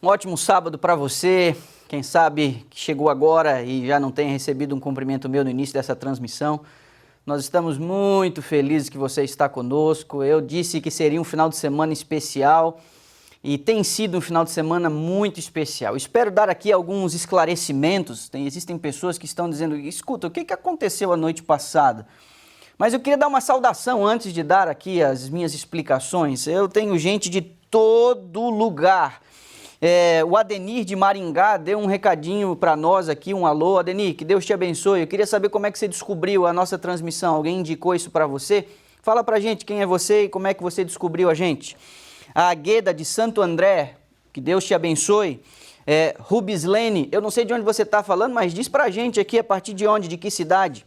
Um ótimo sábado para você. Quem sabe que chegou agora e já não tenha recebido um cumprimento meu no início dessa transmissão. Nós estamos muito felizes que você está conosco. Eu disse que seria um final de semana especial e tem sido um final de semana muito especial. Espero dar aqui alguns esclarecimentos. Existem pessoas que estão dizendo, escuta, o que aconteceu a noite passada? Mas eu queria dar uma saudação antes de dar aqui as minhas explicações. Eu tenho gente de todo lugar. O Adenir de Maringá deu um recadinho para nós aqui, um alô. Adenir, que Deus te abençoe. Eu queria saber como é que você descobriu a nossa transmissão. Alguém indicou isso para você? Fala pra gente quem é você e como é que você descobriu a gente. A Agueda de Santo André, que Deus te abençoe. Rubislene, eu não sei de onde você está falando, mas diz pra gente aqui a partir de onde, de que cidade.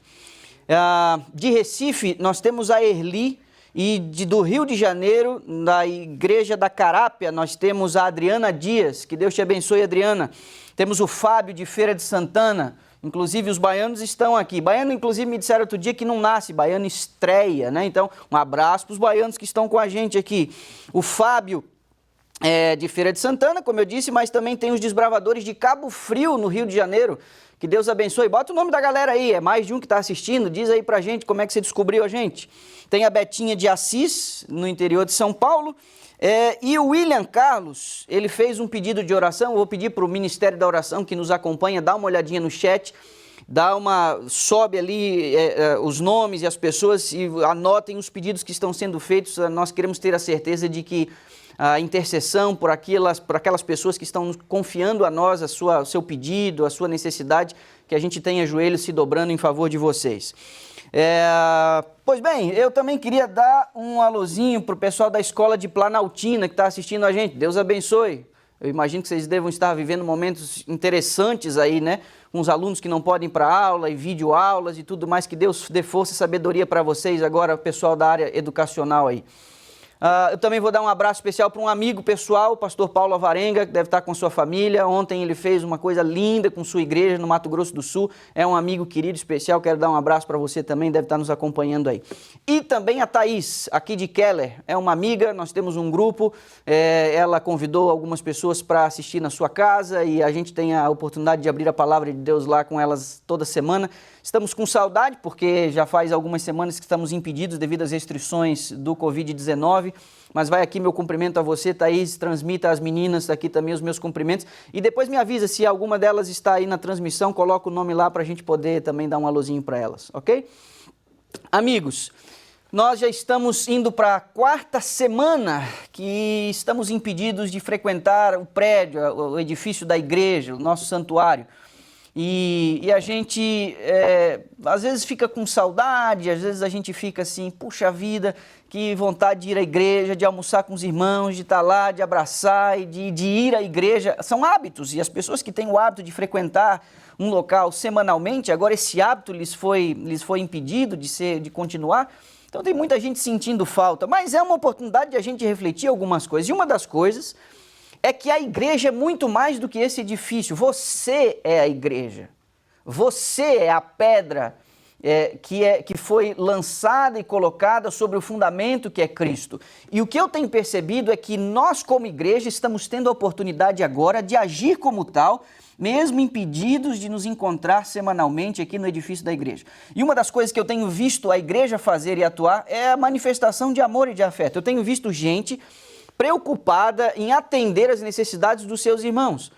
De Recife, nós temos a Erli, e do Rio de Janeiro, da Igreja da Carápia, nós temos a Adriana Dias, que Deus te abençoe, Adriana. Temos o Fábio de Feira de Santana, inclusive os baianos estão aqui. Baiano, inclusive, me disseram outro dia que não nasce, baiano estreia, né? Então, um abraço para os baianos que estão com a gente aqui. O Fábio de Feira de Santana, como eu disse, mas também tem os desbravadores de Cabo Frio, no Rio de Janeiro. Que Deus abençoe. Bota o nome da galera aí, é mais de um que está assistindo. Diz aí pra gente como é que você descobriu a gente. Tem a Betinha de Assis, no interior de São Paulo. E o William Carlos, ele fez um pedido de oração. Eu vou pedir para o Ministério da Oração que nos acompanha, dá uma olhadinha no chat, sobe ali os nomes e as pessoas e anotem os pedidos que estão sendo feitos. Nós queremos ter a certeza de que a intercessão por aquelas pessoas que estão confiando a nós o seu pedido, a sua necessidade, que a gente tenha joelhos se dobrando em favor de vocês. Pois bem, eu também queria dar um alôzinho para o pessoal da Escola de Planaltina que está assistindo a gente. Deus abençoe. Eu imagino que vocês devam estar vivendo momentos interessantes aí, né? Com os alunos que não podem ir para aula e videoaulas e tudo mais. Que Deus dê força e sabedoria para vocês agora, pessoal da área educacional aí. Eu também vou dar um abraço especial para um amigo pessoal, o pastor Paulo Avarenga, que deve estar com sua família. Ontem ele fez uma coisa linda com sua igreja no Mato Grosso do Sul. É um amigo querido, especial. Quero dar um abraço para você também, deve estar nos acompanhando aí. E também a Thaís, aqui de Keller, é uma amiga, nós temos um grupo. Ela convidou algumas pessoas para assistir na sua casa e a gente tem a oportunidade de abrir a palavra de Deus lá com elas toda semana. Estamos com saudade, porque já faz algumas semanas que estamos impedidos devido às restrições do Covid-19, mas vai aqui meu cumprimento a você, Thaís, transmita às meninas aqui também os meus cumprimentos, e depois me avisa se alguma delas está aí na transmissão, coloca o nome lá para a gente poder também dar um alôzinho para elas, ok? Amigos, nós já estamos indo para a quarta semana que estamos impedidos de frequentar o prédio, o edifício da igreja, o nosso santuário. E a gente, às vezes fica com saudade, às vezes a gente fica assim, puxa vida, que vontade de ir à igreja, de almoçar com os irmãos, de estar lá, de abraçar e de ir à igreja. São hábitos, e as pessoas que têm o hábito de frequentar um local semanalmente, agora esse hábito lhes foi impedido de continuar. Então tem muita gente sentindo falta, mas é uma oportunidade de a gente refletir algumas coisas. E uma das coisas é que a igreja é muito mais do que esse edifício. Você é a igreja. Você é a pedra que foi lançada e colocada sobre o fundamento que é Cristo. E o que eu tenho percebido é que nós, como igreja, estamos tendo a oportunidade agora de agir como tal, mesmo impedidos de nos encontrar semanalmente aqui no edifício da igreja. E uma das coisas que eu tenho visto a igreja fazer e atuar é a manifestação de amor e de afeto. Eu tenho visto gente preocupada em atender as necessidades dos seus irmãos.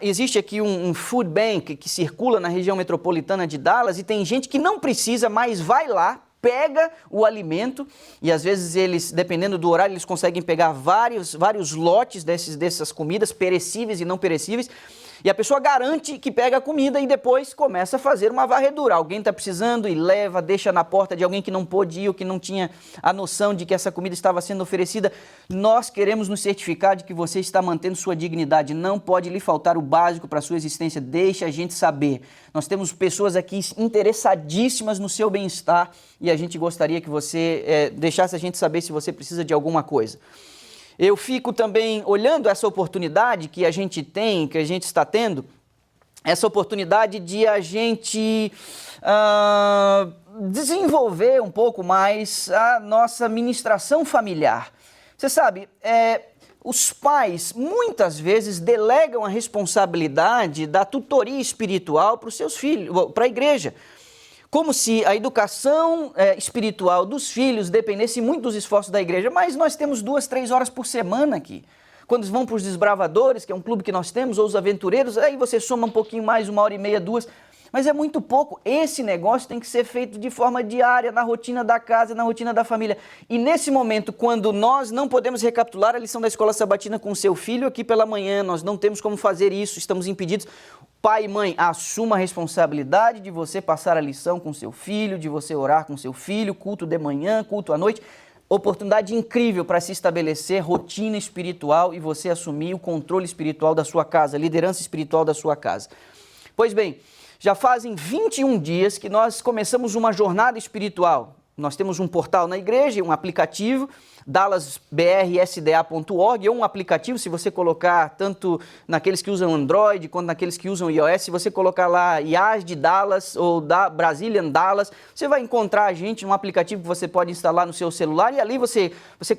Existe aqui um food bank que circula na região metropolitana de Dallas e tem gente que não precisa, mas vai lá, pega o alimento e às vezes eles, dependendo do horário, eles conseguem pegar vários lotes dessas comidas perecíveis e não perecíveis. E a pessoa garante que pega a comida e depois começa a fazer uma varredura. Alguém está precisando e leva, deixa na porta de alguém que não pôde ir ou que não tinha a noção de que essa comida estava sendo oferecida. Nós queremos nos certificar de que você está mantendo sua dignidade. Não pode lhe faltar o básico para a sua existência. Deixe a gente saber. Nós temos pessoas aqui interessadíssimas no seu bem-estar e a gente gostaria que você deixasse a gente saber se você precisa de alguma coisa. Eu fico também olhando essa oportunidade que a gente tem, que a gente está tendo, essa oportunidade de a gente desenvolver um pouco mais a nossa ministração familiar. Você sabe, os pais muitas vezes delegam a responsabilidade da tutoria espiritual para os seus filhos, para a igreja. Como se a educação espiritual dos filhos dependesse muito dos esforços da igreja. Mas nós temos 2, 3 horas por semana aqui. Quando vão para os Desbravadores, que é um clube que nós temos, ou os Aventureiros, aí você soma um pouquinho mais, 1h30, 2. Mas é muito pouco. Esse negócio tem que ser feito de forma diária, na rotina da casa, na rotina da família. E nesse momento, quando nós não podemos recapitular a lição da escola sabatina com o seu filho aqui pela manhã, nós não temos como fazer isso, estamos impedidos. Pai e mãe, assuma a responsabilidade de você passar a lição com seu filho, de você orar com seu filho, culto de manhã, culto à noite. Oportunidade incrível para se estabelecer rotina espiritual e você assumir o controle espiritual da sua casa, a liderança espiritual da sua casa. Pois bem, já fazem 21 dias que nós começamos uma jornada espiritual. Nós temos um portal na igreja, um aplicativo, dallasbrsda.org, ou um aplicativo, se você colocar tanto naqueles que usam Android quanto naqueles que usam iOS, se você colocar lá IAS de Dallas ou da Brazilian Dallas, você vai encontrar a gente num aplicativo que você pode instalar no seu celular e ali você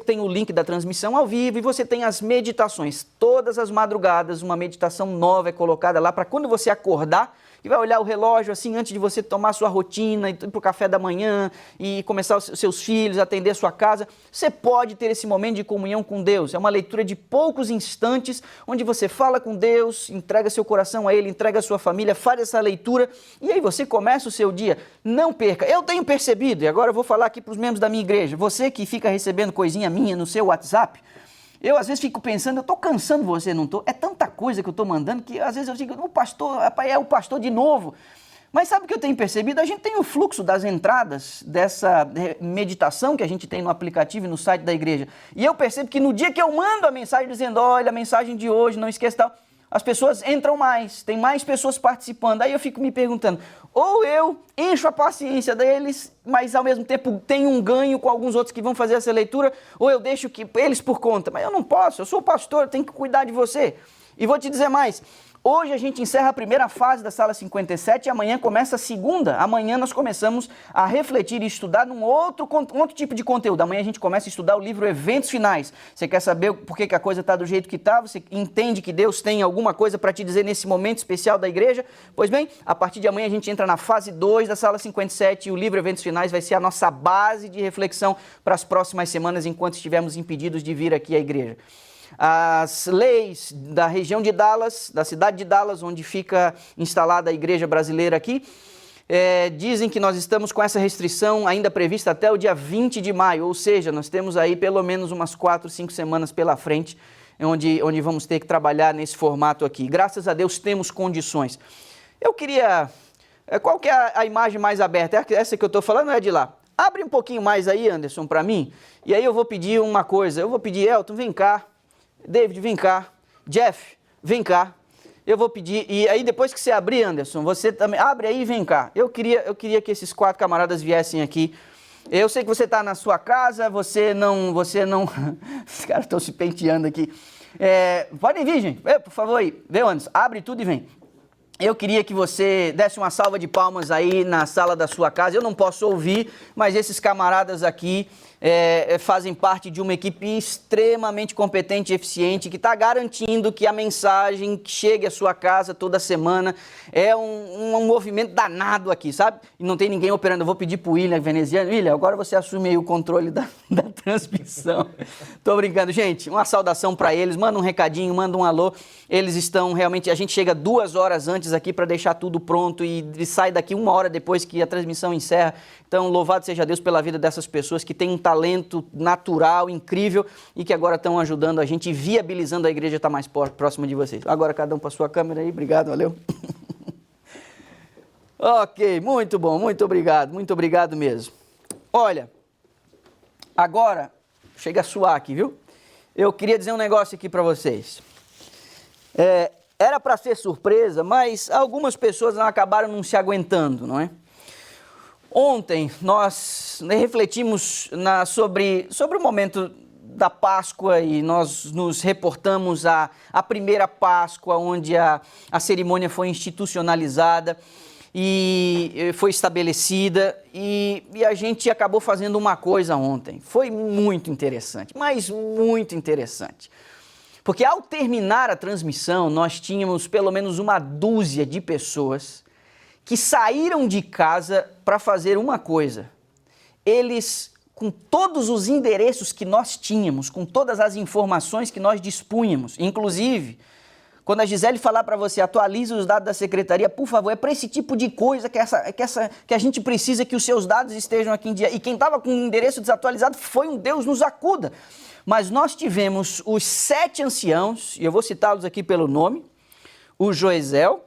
tem o link da transmissão ao vivo e você tem as meditações. Todas as madrugadas uma meditação nova é colocada lá para quando você acordar, e vai olhar o relógio assim antes de você tomar a sua rotina, ir para o café da manhã e começar os seus filhos, atender a sua casa. Você pode ter esse momento de comunhão com Deus. É uma leitura de poucos instantes onde você fala com Deus, entrega seu coração a Ele, entrega a sua família, faz essa leitura e aí você começa o seu dia. Não perca. Eu tenho percebido, e agora eu vou falar aqui para os membros da minha igreja, você que fica recebendo coisinha minha no seu WhatsApp, eu às vezes fico pensando, eu estou cansando você, não estou? É tanta coisa que eu estou mandando que às vezes eu digo, o pastor, é o pastor de novo. Mas sabe o que eu tenho percebido? A gente tem o fluxo das entradas dessa meditação que a gente tem no aplicativo e no site da igreja. E eu percebo que no dia que eu mando a mensagem dizendo, olha, a mensagem de hoje, não esqueça tal, as pessoas entram mais, tem mais pessoas participando. Aí eu fico me perguntando, ou eu encho a paciência deles, mas ao mesmo tempo tenho um ganho com alguns outros que vão fazer essa leitura, ou eu deixo que eles por conta. Mas eu não posso, eu sou pastor, tenho que cuidar de você. E vou te dizer mais, hoje a gente encerra a primeira fase da Sala 57 e amanhã começa a segunda. Amanhã nós começamos a refletir e estudar um outro tipo de conteúdo. Amanhã a gente começa a estudar o livro Eventos Finais. Você quer saber por que a coisa está do jeito que está? Você entende que Deus tem alguma coisa para te dizer nesse momento especial da igreja? Pois bem, a partir de amanhã a gente entra na fase 2 da Sala 57 e o livro Eventos Finais vai ser a nossa base de reflexão para as próximas semanas enquanto estivermos impedidos de vir aqui à igreja. As leis da região de Dallas, da cidade de Dallas, onde fica instalada a igreja brasileira aqui, dizem que nós estamos com essa restrição ainda prevista até o dia 20 de maio, ou seja, nós temos aí pelo menos umas 4, 5 semanas pela frente, onde vamos ter que trabalhar nesse formato aqui. Graças a Deus temos condições. Eu queria... Qual que é a imagem mais aberta? Essa que eu estou falando é de lá. Abre um pouquinho mais aí, Anderson, para mim, e aí eu vou pedir uma coisa. Eu vou pedir, Elton, vem cá. David, vem cá. Jeff, vem cá. Eu vou pedir, e aí depois que você abrir, Anderson, você também abre aí e vem cá. Eu queria que esses 4 camaradas viessem aqui. Eu sei que você está na sua casa, você não... Os caras estão se penteando aqui. Podem vir, gente. Por favor aí. Vem, Anderson. Abre tudo e vem. Eu queria que você desse uma salva de palmas aí na sala da sua casa. Eu não posso ouvir, mas esses camaradas aqui fazem parte de uma equipe extremamente competente e eficiente que está garantindo que a mensagem que chegue à sua casa toda semana é um movimento danado aqui, sabe? E não tem ninguém operando. Eu vou pedir para o William veneziano. William, agora você assume aí o controle da transmissão. Tô brincando. Gente, uma saudação para eles. Manda um recadinho, manda um alô. Eles estão realmente... A gente chega 2 horas antes aqui para deixar tudo pronto e sai daqui 1 hora depois que a transmissão encerra. Então, louvado seja Deus pela vida dessas pessoas que têm um talento natural, incrível e que agora estão ajudando a gente e viabilizando a igreja estar mais próxima de vocês. Agora cada um para sua câmera aí. Obrigado, valeu. Ok, muito bom, muito obrigado mesmo. Olha, agora, chega a suar aqui, viu? Eu queria dizer um negócio aqui para vocês. Era para ser surpresa, mas algumas pessoas acabaram não se aguentando, não é? Ontem nós refletimos sobre o momento da Páscoa e nós nos reportamos à primeira Páscoa, onde a cerimônia foi institucionalizada. e foi estabelecida e a gente acabou fazendo uma coisa ontem. Foi muito interessante, mas muito interessante. Porque ao terminar a transmissão, nós tínhamos pelo menos uma dúzia de pessoas que saíram de casa para fazer uma coisa. Eles, com todos os endereços que nós tínhamos, com todas as informações que nós dispunhamos, inclusive, quando a Gisele falar para você, atualize os dados da secretaria, por favor, é para esse tipo de coisa que a gente precisa que os seus dados estejam aqui em dia. E quem estava com o endereço desatualizado foi um Deus nos acuda. Mas nós tivemos os 7 anciãos, e eu vou citá-los aqui pelo nome, o Joesel,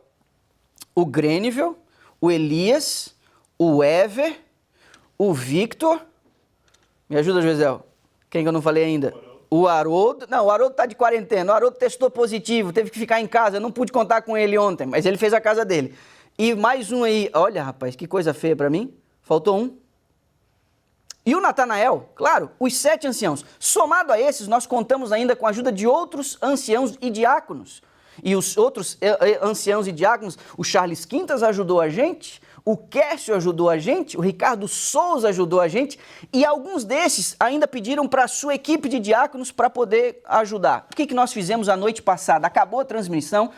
o Grenivel, o Elias, o Ever, o Victor, me ajuda, Joesel, quem que eu não falei ainda? O Haroldo, não, o Haroldo está de quarentena, o Haroldo testou positivo, teve que ficar em casa, eu não pude contar com ele ontem, mas ele fez a casa dele. E mais um aí, olha rapaz, que coisa feia para mim, faltou um. E o Natanael, claro, os 7 anciãos. Somado a esses, nós contamos ainda com a ajuda de outros anciãos e diáconos. E os outros anciãos e diáconos, o Charles Quintas ajudou a gente, o Quércio ajudou a gente, o Ricardo Souza ajudou a gente, e alguns desses ainda pediram para a sua equipe de diáconos para poder ajudar. O que nós fizemos a noite passada? Acabou a transmissão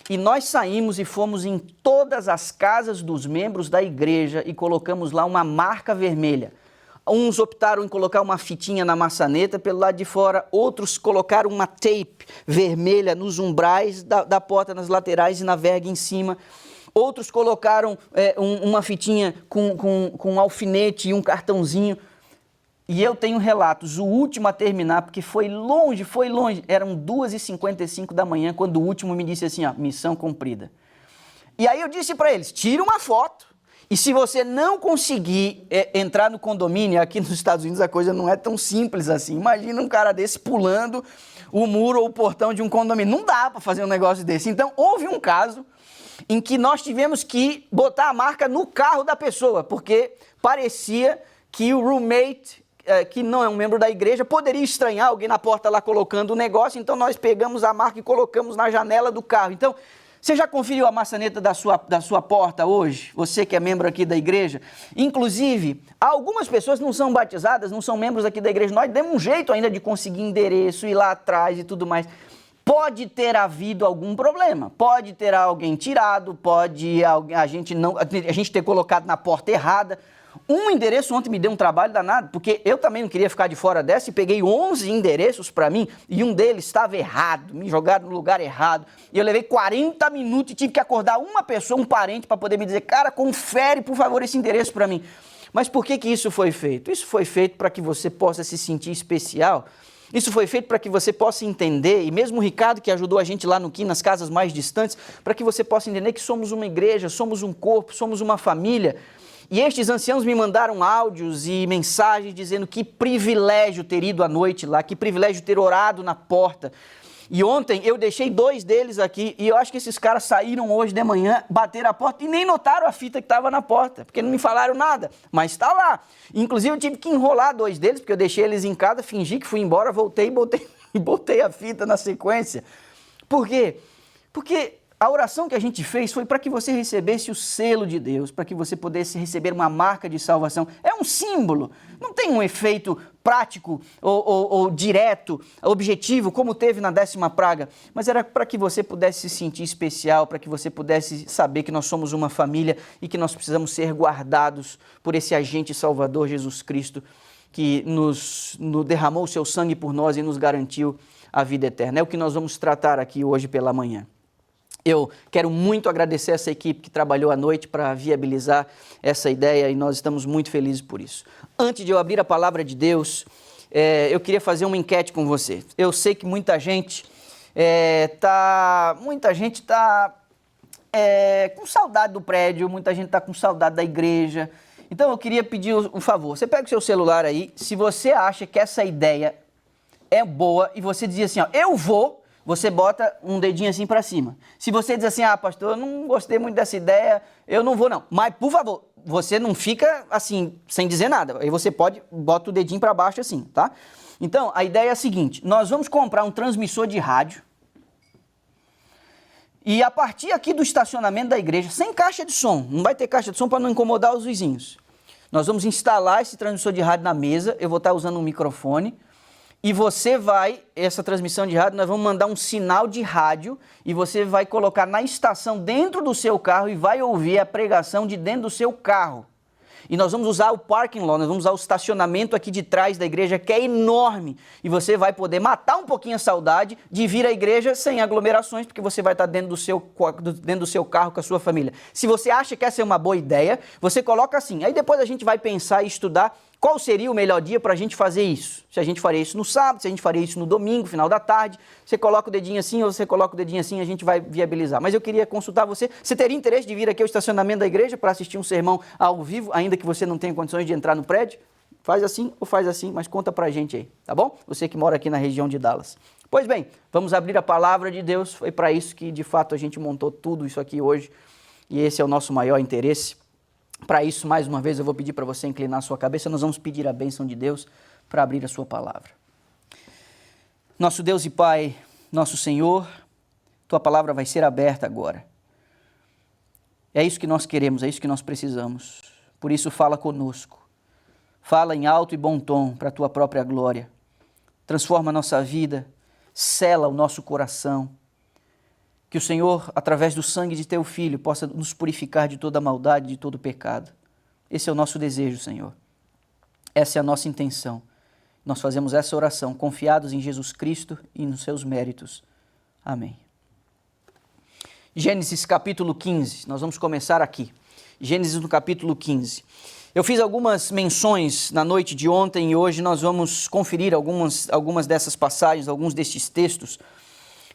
e nós saímos e fomos em todas as casas dos membros da igreja e colocamos lá uma marca vermelha. Uns optaram em colocar uma fitinha na maçaneta pelo lado de fora, outros colocaram uma tape vermelha nos umbrais da porta, nas laterais e na verga em cima. Outros colocaram uma fitinha com um alfinete e um cartãozinho. E eu tenho relatos, o último a terminar, porque foi longe, eram 2h55 da manhã, quando o último me disse assim, ó, missão cumprida. E aí eu disse para eles, tira uma foto. E se você não conseguir entrar no condomínio, aqui nos Estados Unidos a coisa não é tão simples assim. Imagina um cara desse pulando o muro ou o portão de um condomínio. Não dá para fazer um negócio desse. Então, houve um caso em que nós tivemos que botar a marca no carro da pessoa, porque parecia que o roommate, que não é um membro da igreja, poderia estranhar alguém na porta lá colocando o negócio. Então, nós pegamos a marca e colocamos na janela do carro. Então, você já conferiu a maçaneta da sua porta hoje? Você que é membro aqui da igreja? Inclusive, algumas pessoas não são batizadas, não são membros aqui da igreja. Nós demos um jeito ainda de conseguir endereço, ir lá atrás e tudo mais. Pode ter havido algum problema. Pode ter alguém tirado, pode a gente ter colocado na porta errada. Um endereço ontem me deu um trabalho danado, porque eu também não queria ficar de fora dessa e peguei 11 endereços para mim e um deles estava errado, me jogaram no lugar errado. E eu levei 40 minutos e tive que acordar uma pessoa, um parente, para poder me dizer, cara, confere, por favor, esse endereço para mim. Mas por que isso foi feito? Isso foi feito para que você possa se sentir especial. Isso foi feito para que você possa entender, e mesmo o Ricardo que ajudou a gente lá no Kim, nas casas mais distantes, para que você possa entender que somos uma igreja, somos um corpo, somos uma família. E estes anciãos me mandaram áudios e mensagens dizendo que privilégio ter ido à noite lá, que privilégio ter orado na porta. E ontem eu deixei 2 deles aqui e eu acho que esses caras saíram hoje de manhã, bateram a porta e nem notaram a fita que estava na porta, porque não me falaram nada, mas está lá. Inclusive eu tive que enrolar 2 deles, porque eu deixei eles em casa, fingi que fui embora, voltei e botei a fita na sequência. Por quê? Porque a oração que a gente fez foi para que você recebesse o selo de Deus, para que você pudesse receber uma marca de salvação. É um símbolo, não tem um efeito prático ou direto, objetivo, como teve na 10ª praga, mas era para que você pudesse se sentir especial, para que você pudesse saber que nós somos uma família e que nós precisamos ser guardados por esse agente salvador, Jesus Cristo, que nos derramou o seu sangue por nós e nos garantiu a vida eterna. É o que nós vamos tratar aqui hoje pela manhã. Eu quero muito agradecer essa equipe que trabalhou à noite para viabilizar essa ideia e nós estamos muito felizes por isso. Antes de eu abrir a palavra de Deus, eu queria fazer uma enquete com você. Eu sei que muita gente está com saudade do prédio, muita gente está com saudade da igreja. Então eu queria pedir um favor. Você pega o seu celular aí, se você acha que essa ideia é boa e você diz assim, ó, eu vou... Você bota um dedinho assim para cima. Se você diz assim, pastor, eu não gostei muito dessa ideia, eu não vou não. Mas, por favor, você não fica assim, sem dizer nada. Aí você bota o dedinho para baixo assim, tá? Então, a ideia é a seguinte, nós vamos comprar um transmissor de rádio E a partir aqui do estacionamento da igreja, sem caixa de som, não vai ter caixa de som para não incomodar os vizinhos. Nós vamos instalar esse transmissor de rádio na mesa, eu vou estar usando um microfone, e você vai, essa transmissão de rádio, nós vamos mandar um sinal de rádio, e você vai colocar na estação dentro do seu carro e vai ouvir a pregação de dentro do seu carro. E nós vamos usar o parking lot, nós vamos usar o estacionamento aqui de trás da igreja, que é enorme. E você vai poder matar um pouquinho a saudade de vir à igreja sem aglomerações, porque você vai estar dentro do seu carro com a sua família. Se você acha que essa é uma boa ideia, você coloca assim. Aí depois a gente vai pensar e estudar qual seria o melhor dia para a gente fazer isso. Se a gente faria isso no sábado, se a gente faria isso no domingo, final da tarde. Você coloca o dedinho assim ou você coloca o dedinho assim, a gente vai viabilizar. Mas eu queria consultar você. Você teria interesse de vir aqui ao estacionamento da igreja para assistir um sermão ao vivo, ainda que você não tenha condições de entrar no prédio? Faz assim ou faz assim, mas conta pra gente aí, tá bom? Você que mora aqui na região de Dallas. Pois bem, vamos abrir a palavra de Deus. Foi para isso que, de fato, a gente montou tudo isso aqui hoje. E esse é o nosso maior interesse. Para isso, mais uma vez, eu vou pedir para você inclinar a sua cabeça. Nós vamos pedir a bênção de Deus para abrir a sua palavra. Nosso Deus e Pai, nosso Senhor, tua palavra vai ser aberta agora. É isso que nós queremos, é isso que nós precisamos. Por isso, fala conosco. Fala em alto e bom tom para a tua própria glória. Transforma a nossa vida, sela o nosso coração. Que o Senhor, através do sangue de teu Filho, possa nos purificar de toda maldade, de todo pecado. Esse é o nosso desejo, Senhor. Essa é a nossa intenção. Nós fazemos essa oração confiados em Jesus Cristo e nos seus méritos. Amém. Gênesis capítulo 15, nós vamos começar aqui. Gênesis no capítulo 15. Eu fiz algumas menções na noite de ontem e hoje nós vamos conferir algumas dessas passagens, alguns destes textos.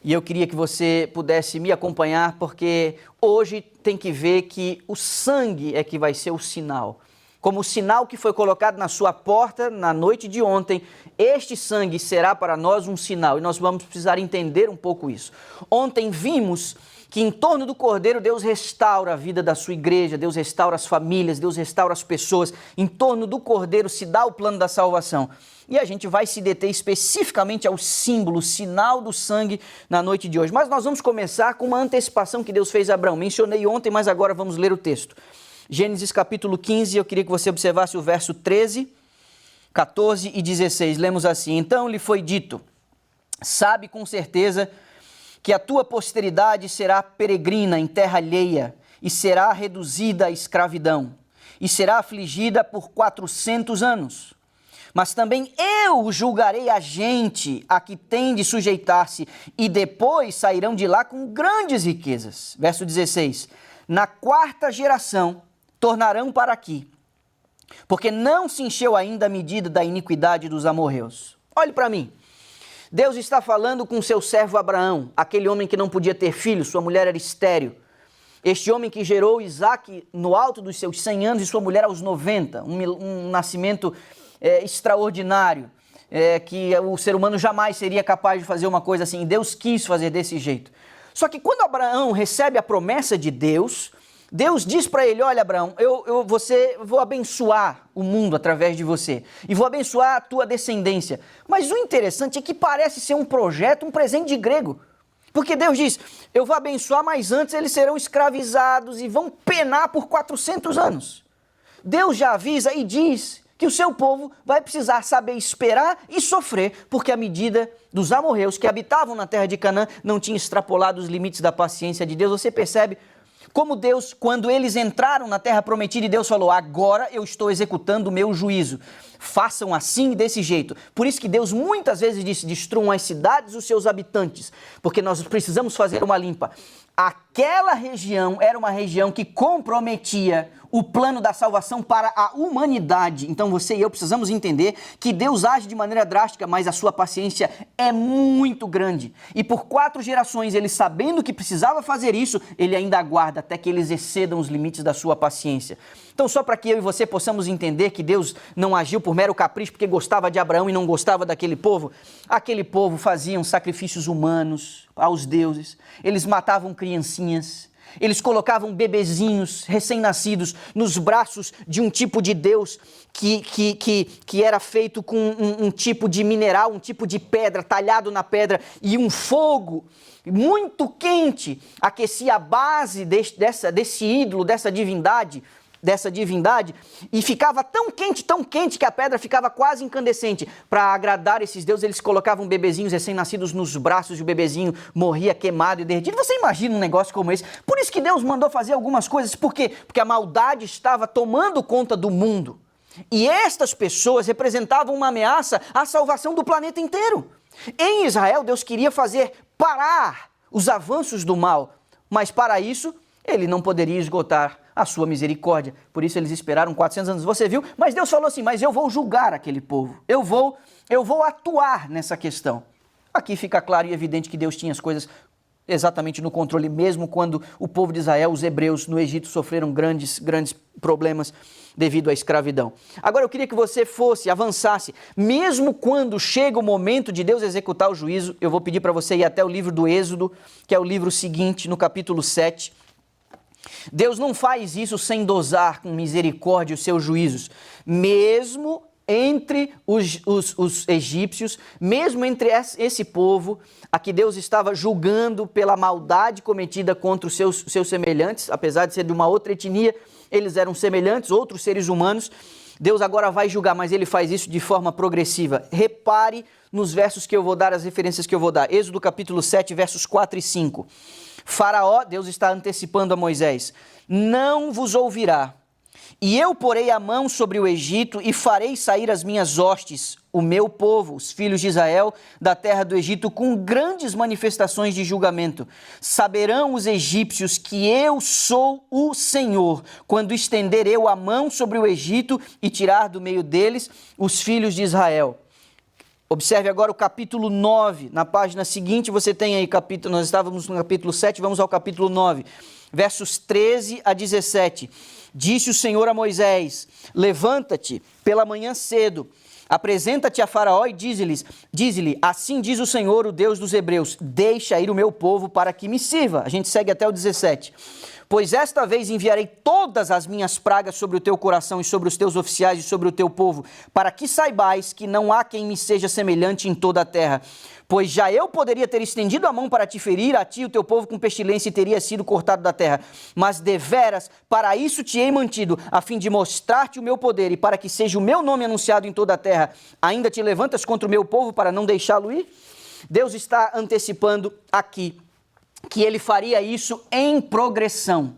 E eu queria que você pudesse me acompanhar, porque hoje tem que ver que o sangue é que vai ser o sinal. Como o sinal que foi colocado na sua porta na noite de ontem, este sangue será para nós um sinal. E nós vamos precisar entender um pouco isso. Ontem vimos que em torno do Cordeiro Deus restaura a vida da sua igreja, Deus restaura as famílias, Deus restaura as pessoas. Em torno do Cordeiro se dá o plano da salvação. E a gente vai se deter especificamente ao símbolo, o sinal do sangue na noite de hoje. Mas nós vamos começar com uma antecipação que Deus fez a Abraão. Mencionei ontem, mas agora vamos ler o texto. Gênesis capítulo 15, eu queria que você observasse o verso 13, 14 e 16. Lemos assim: Então lhe foi dito, sabe com certeza que a tua posteridade será peregrina em terra alheia e será reduzida à escravidão e será afligida por 400 anos. Mas também eu julgarei a gente a que tem de sujeitar-se, e depois sairão de lá com grandes riquezas. Verso 16. Na quarta geração tornarão para aqui, porque não se encheu ainda a medida da iniquidade dos amorreus. Olhe para mim. Deus está falando com seu servo Abraão, aquele homem que não podia ter filhos, sua mulher era estéril. Este homem que gerou Isaque no alto dos seus 100 anos e sua mulher aos 90, um nascimento extraordinário, que o ser humano jamais seria capaz de fazer uma coisa assim. Deus quis fazer desse jeito. Só que quando Abraão recebe a promessa de Deus, Deus diz para ele: olha, Abraão, vou abençoar o mundo através de você e vou abençoar a tua descendência. Mas o interessante é que parece ser um projeto, um presente de grego. Porque Deus diz: eu vou abençoar, mas antes eles serão escravizados e vão penar por 400 anos. Deus já avisa e diz que o seu povo vai precisar saber esperar e sofrer, porque a medida dos amorreus que habitavam na terra de Canaã não tinha extrapolado os limites da paciência de Deus. Você percebe como Deus, quando eles entraram na terra prometida, e Deus falou: agora eu estou executando o meu juízo. Façam assim, desse jeito. Por isso que Deus muitas vezes disse: destruam as cidades e os seus habitantes, porque nós precisamos fazer uma limpa. Aquela região era uma região que comprometia o plano da salvação para a humanidade. Então você e eu precisamos entender que Deus age de maneira drástica, mas a sua paciência é muito grande. E por 4 gerações, ele sabendo que precisava fazer isso, ele ainda aguarda até que eles excedam os limites da sua paciência. Então só para que eu e você possamos entender que Deus não agiu por mero capricho, porque gostava de Abraão e não gostava daquele povo. Aquele povo faziam sacrifícios humanos aos deuses, eles matavam criancinhas, Eles colocavam bebezinhos recém-nascidos nos braços de um tipo de Deus que era feito com um tipo de mineral, um tipo de pedra, talhado na pedra, e um fogo muito quente aquecia a base desse ídolo, dessa divindade, e ficava tão quente que a pedra ficava quase incandescente. Para agradar esses deuses, eles colocavam bebezinhos recém-nascidos nos braços e o bebezinho morria queimado e derretido. Você imagina um negócio como esse? Por isso que Deus mandou fazer algumas coisas. Por quê? Porque a maldade estava tomando conta do mundo. E estas pessoas representavam uma ameaça à salvação do planeta inteiro. Em Israel, Deus queria fazer parar os avanços do mal, mas para isso, ele não poderia esgotar a sua misericórdia. Por isso eles esperaram 400 anos. Você viu? Mas Deus falou assim, mas eu vou julgar aquele povo. Eu vou atuar nessa questão. Aqui fica claro e evidente que Deus tinha as coisas exatamente no controle, mesmo quando o povo de Israel, os hebreus no Egito, sofreram grandes problemas devido à escravidão. Agora eu queria que você avançasse, mesmo quando chega o momento de Deus executar o juízo. Eu vou pedir para você ir até o livro do Êxodo, que é o livro seguinte, no capítulo 7. Deus não faz isso sem dosar com misericórdia os seus juízos, mesmo entre os egípcios, mesmo entre esse povo a que Deus estava julgando pela maldade cometida contra os seus semelhantes, apesar de ser de uma outra etnia, eles eram semelhantes, outros seres humanos. Deus agora vai julgar, mas ele faz isso de forma progressiva. Repare nos versos que eu vou dar, as referências que eu vou dar. Êxodo capítulo 7, versos 4 e 5. Faraó, Deus está antecipando a Moisés, não vos ouvirá. E eu porei a mão sobre o Egito e farei sair as minhas hostes, o meu povo, os filhos de Israel, da terra do Egito, com grandes manifestações de julgamento. Saberão os egípcios que eu sou o Senhor, quando estender eu a mão sobre o Egito e tirar do meio deles os filhos de Israel. Observe agora o capítulo 9, na página seguinte você tem aí, nós estávamos no capítulo 7, vamos ao capítulo 9, versos 13 a 17. Disse o Senhor a Moisés, levanta-te pela manhã cedo, apresenta-te a Faraó e dize-lhe, assim diz o Senhor, o Deus dos Hebreus, deixa ir o meu povo para que me sirva. A gente segue até o 17. Pois esta vez enviarei todas as minhas pragas sobre o teu coração e sobre os teus oficiais e sobre o teu povo, para que saibais que não há quem me seja semelhante em toda a terra. Pois já eu poderia ter estendido a mão para te ferir, a ti e o teu povo com pestilência, e teria sido cortado da terra. Mas deveras, para isso te hei mantido, a fim de mostrar-te o meu poder, e para que seja o meu nome anunciado em toda a terra. Ainda te levantas contra o meu povo para não deixá-lo ir? Deus está antecipando aqui que ele faria isso em progressão.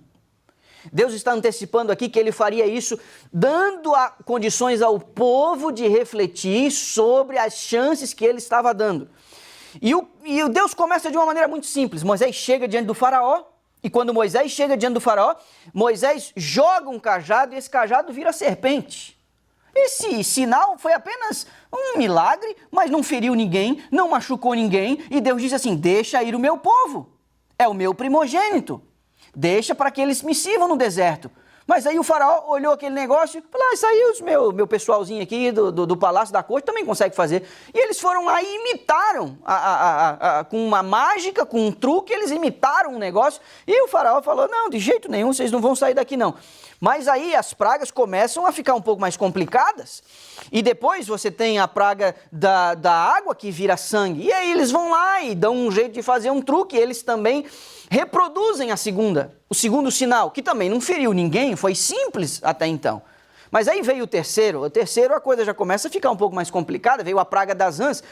Deus está antecipando aqui que ele faria isso dando condições ao povo de refletir sobre as chances que ele estava dando. E o Deus começa de uma maneira muito simples. Moisés chega diante do faraó, e quando Moisés chega diante do faraó, Moisés joga um cajado e esse cajado vira serpente. Esse sinal foi apenas um milagre, mas não feriu ninguém, não machucou ninguém, e Deus disse assim, deixa ir o meu povo. É o meu primogênito, deixa para que eles me sirvam no deserto. Mas aí o faraó olhou aquele negócio e falou, isso aí meu pessoalzinho aqui do palácio da corte também consegue fazer. E eles foram lá e imitaram, com uma mágica, com um truque, eles imitaram um negócio. E o faraó falou, não, de jeito nenhum, vocês não vão sair daqui não. Mas aí as pragas começam a ficar um pouco mais complicadas. E depois você tem a praga da água que vira sangue. E aí eles vão lá e dão um jeito de fazer um truque. Eles também reproduzem o segundo sinal, que também não feriu ninguém, foi simples até então. Mas aí veio o terceiro a coisa já começa a ficar um pouco mais complicada, veio a praga das rãs.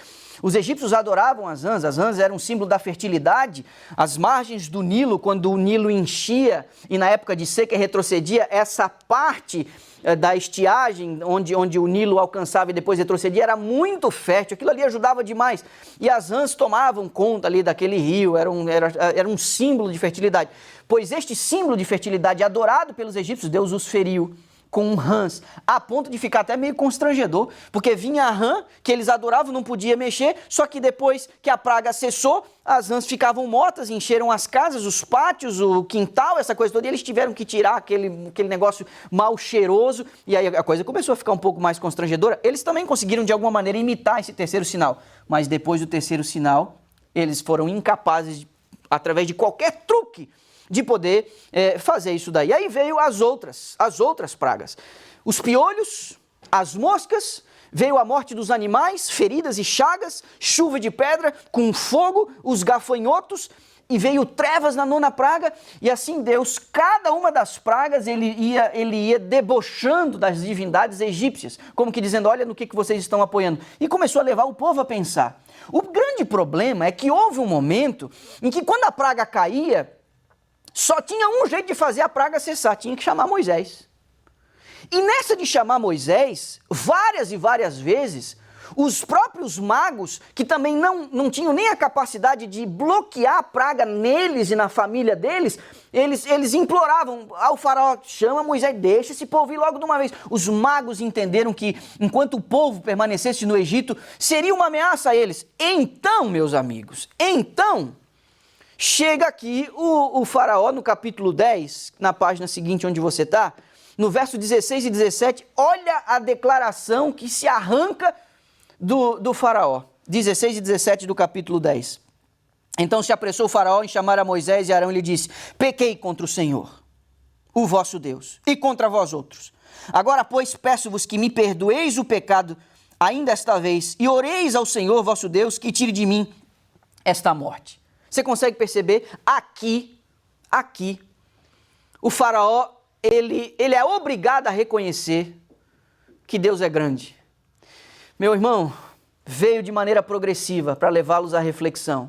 Os egípcios adoravam as rãs eram um símbolo da fertilidade. As margens do Nilo, quando o Nilo enchia e na época de seca retrocedia, essa parte da estiagem, onde o Nilo alcançava e depois retrocedia, era muito fértil, aquilo ali ajudava demais. E as rãs tomavam conta ali daquele rio, era um símbolo de fertilidade. Pois este símbolo de fertilidade adorado pelos egípcios, Deus os feriu com rãs, a ponto de ficar até meio constrangedor, porque vinha a rã, que eles adoravam, não podia mexer, só que depois que a praga cessou, as rãs ficavam mortas, encheram as casas, os pátios, o quintal, essa coisa toda, e eles tiveram que tirar aquele negócio mal cheiroso, e aí a coisa começou a ficar um pouco mais constrangedora. Eles também conseguiram, de alguma maneira, imitar esse terceiro sinal, mas depois do terceiro sinal, eles foram incapazes, através de qualquer truque, de poder fazer isso daí. Aí veio as outras pragas. Os piolhos, as moscas, veio a morte dos animais, feridas e chagas, chuva de pedra com fogo, os gafanhotos, e veio trevas na 9ª praga, e assim Deus, cada uma das pragas, ele ia debochando das divindades egípcias, como que dizendo, olha no que vocês estão apoiando. E começou a levar o povo a pensar. O grande problema é que houve um momento em que quando a praga caía, só tinha um jeito de fazer a praga cessar, tinha que chamar Moisés. E nessa de chamar Moisés, várias e várias vezes, os próprios magos, que também não tinham nem a capacidade de bloquear a praga neles e na família deles, eles imploravam ao faraó, chama Moisés, deixa esse povo ir logo de uma vez. Os magos entenderam que enquanto o povo permanecesse no Egito, seria uma ameaça a eles. Então, meus amigos, chega aqui o faraó no capítulo 10, na página seguinte onde você está, no verso 16 e 17, olha a declaração que se arranca do faraó, 16 e 17 do capítulo 10. Então se apressou o faraó em chamar a Moisés e Arão e lhe disse, pequei contra o Senhor, o vosso Deus, e contra vós outros. Agora, pois, peço-vos que me perdoeis o pecado ainda esta vez, e oreis ao Senhor vosso Deus que tire de mim esta morte. Você consegue perceber? Aqui, o faraó, ele é obrigado a reconhecer que Deus é grande. Meu irmão, veio de maneira progressiva para levá-los à reflexão,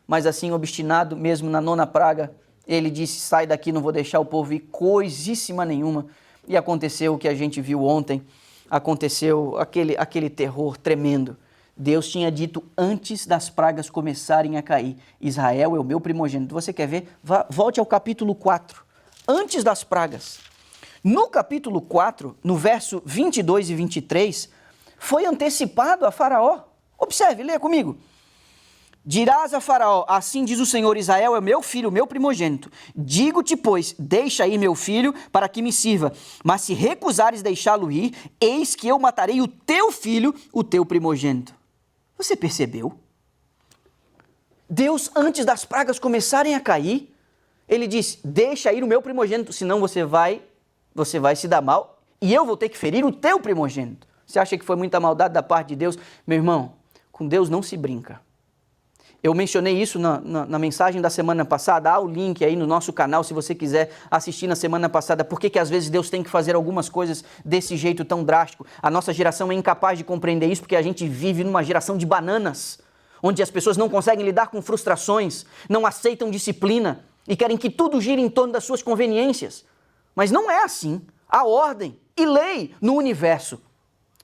mas assim obstinado, mesmo na 9ª praga, ele disse, sai daqui, não vou deixar o povo ir coisíssima nenhuma. E aconteceu o que a gente viu ontem, aconteceu aquele terror tremendo. Deus tinha dito antes das pragas começarem a cair, Israel é o meu primogênito. Você quer ver? Volte ao capítulo 4, antes das pragas. No capítulo 4, no verso 22 e 23, foi antecipado a Faraó. Observe, leia comigo. Dirás a Faraó, assim diz o Senhor, Israel é meu filho, meu primogênito. Digo-te, pois, deixa ir meu filho para que me sirva. Mas se recusares deixá-lo ir, eis que eu matarei o teu filho, o teu primogênito. Você percebeu? Deus, antes das pragas começarem a cair, ele disse, deixa ir o meu primogênito, senão você vai se dar mal e eu vou ter que ferir o teu primogênito. Você acha que foi muita maldade da parte de Deus? Meu irmão, com Deus não se brinca. Eu mencionei isso na mensagem da semana passada, há o link aí no nosso canal se você quiser assistir na semana passada, por que às vezes Deus tem que fazer algumas coisas desse jeito tão drástico. A nossa geração é incapaz de compreender isso porque a gente vive numa geração de bananas, onde as pessoas não conseguem lidar com frustrações, não aceitam disciplina e querem que tudo gire em torno das suas conveniências. Mas não é assim. Há ordem e lei no universo.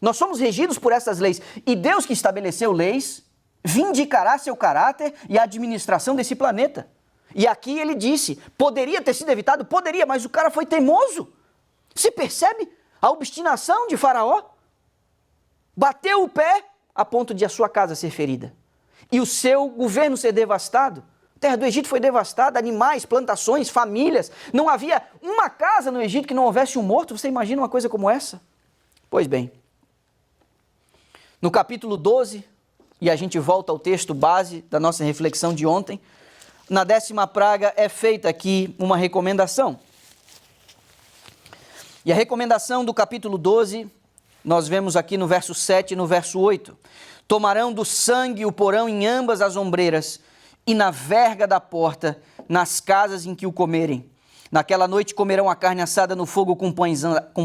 Nós somos regidos por essas leis e Deus que estabeleceu leis vindicará seu caráter e a administração desse planeta. E aqui ele disse, poderia ter sido evitado? Poderia, mas o cara foi teimoso. Você percebe a obstinação de Faraó? Bateu o pé a ponto de a sua casa ser ferida. E o seu governo ser devastado. A terra do Egito foi devastada, animais, plantações, famílias. Não havia uma casa no Egito que não houvesse um morto. Você imagina uma coisa como essa? Pois bem, no capítulo 12, e a gente volta ao texto base da nossa reflexão de ontem, na 10ª praga é feita aqui uma recomendação. E a recomendação do capítulo 12, nós vemos aqui no verso 7 e no verso 8. Tomarão do sangue o porão em ambas as ombreiras e na verga da porta, nas casas em que o comerem. Naquela noite comerão a carne assada no fogo com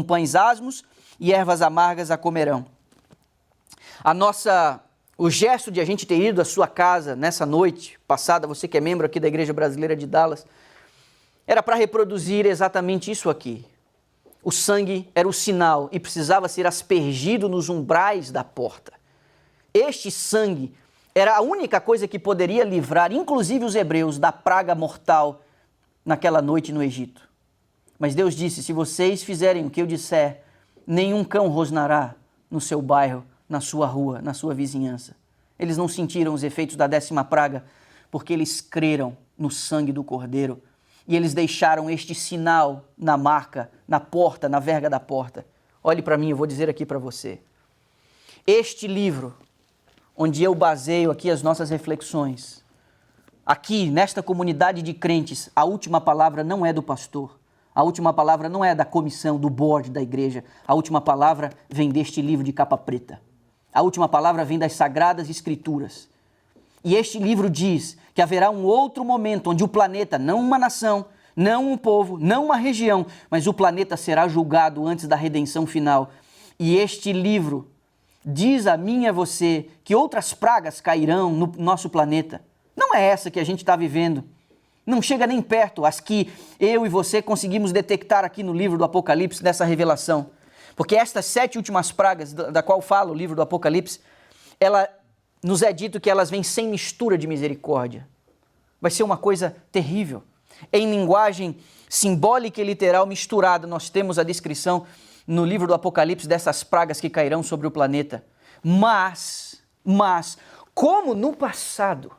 pães asmos e ervas amargas a comerão. O gesto de a gente ter ido à sua casa nessa noite passada, você que é membro aqui da Igreja Brasileira de Dallas, era para reproduzir exatamente isso aqui. O sangue era o sinal e precisava ser aspergido nos umbrais da porta. Este sangue era a única coisa que poderia livrar, inclusive os hebreus, da praga mortal naquela noite no Egito. Mas Deus disse, se vocês fizerem o que eu disser, nenhum cão rosnará no seu bairro, na sua rua, na sua vizinhança. Eles não sentiram os efeitos da 10ª praga, porque eles creram no sangue do Cordeiro. E eles deixaram este sinal na marca, na porta, na verga da porta. Olhe para mim, eu vou dizer aqui para você. Este livro, onde eu baseio aqui as nossas reflexões, aqui nesta comunidade de crentes, a última palavra não é do pastor. A última palavra não é da comissão, do board da igreja. A última palavra vem deste livro de capa preta. A última palavra vem das Sagradas Escrituras. E este livro diz que haverá um outro momento onde o planeta, não uma nação, não um povo, não uma região, mas o planeta será julgado antes da redenção final. E este livro diz a mim e a você que outras pragas cairão no nosso planeta. Não é essa que a gente está vivendo. Não chega nem perto as que eu e você conseguimos detectar aqui no livro do Apocalipse, dessa revelação. Porque estas 7 últimas pragas, da qual fala o livro do Apocalipse, ela nos é dito que elas vêm sem mistura de misericórdia. Vai ser uma coisa terrível. Em linguagem simbólica e literal misturada, nós temos a descrição no livro do Apocalipse dessas pragas que cairão sobre o planeta. Mas, como no passado,